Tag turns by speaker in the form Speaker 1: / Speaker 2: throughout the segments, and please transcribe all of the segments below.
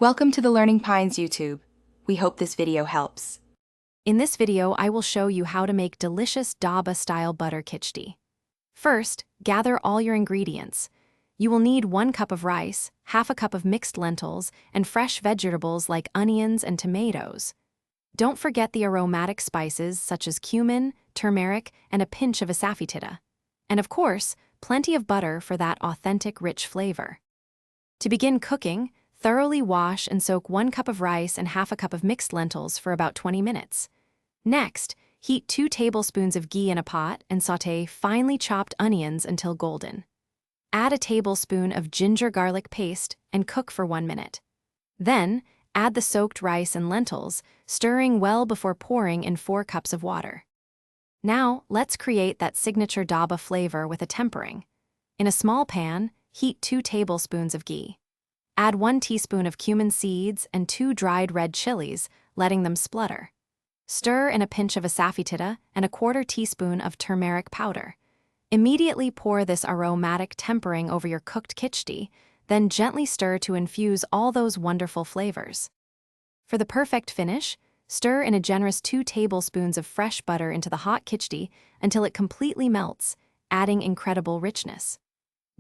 Speaker 1: Welcome to the Learning Pines YouTube. We hope this video helps.
Speaker 2: In this video, I will show you how to make delicious Dhaba-style butter khichdi. First, gather all your ingredients. You will need 1 cup of rice, half a cup of mixed lentils, and fresh vegetables like onions and tomatoes. Don't forget the aromatic spices such as cumin, turmeric, and a pinch of asafoetida. And of course, plenty of butter for that authentic, rich flavor. To begin cooking, thoroughly wash and soak 1 cup of rice and half a cup of mixed lentils for about 20 minutes. Next, heat 2 tablespoons of ghee in a pot and sauté finely chopped onions until golden. Add a tablespoon of ginger garlic paste and cook for 1 minute. Then, add the soaked rice and lentils, stirring well before pouring in 4 cups of water. Now, let's create that signature Dhaba flavor with a tempering. In a small pan, heat 2 tablespoons of ghee. Add 1 teaspoon of cumin seeds and 2 dried red chilies, letting them splutter. Stir in a pinch of asafoetida and a 1/4 teaspoon of turmeric powder. Immediately pour this aromatic tempering over your cooked khichdi, then gently stir to infuse all those wonderful flavors. For the perfect finish, stir in a generous 2 tablespoons of fresh butter into the hot khichdi until it completely melts, adding incredible richness.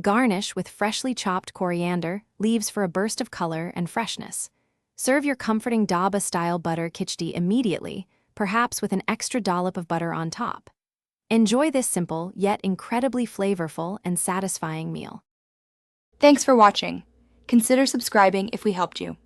Speaker 2: Garnish with freshly chopped coriander, leaves for a burst of color and freshness. Serve your comforting Dhaba-style butter khichdi immediately, perhaps with an extra dollop of butter on top. Enjoy this simple yet incredibly flavorful and satisfying meal.
Speaker 1: Thanks for watching. Consider subscribing if we helped you.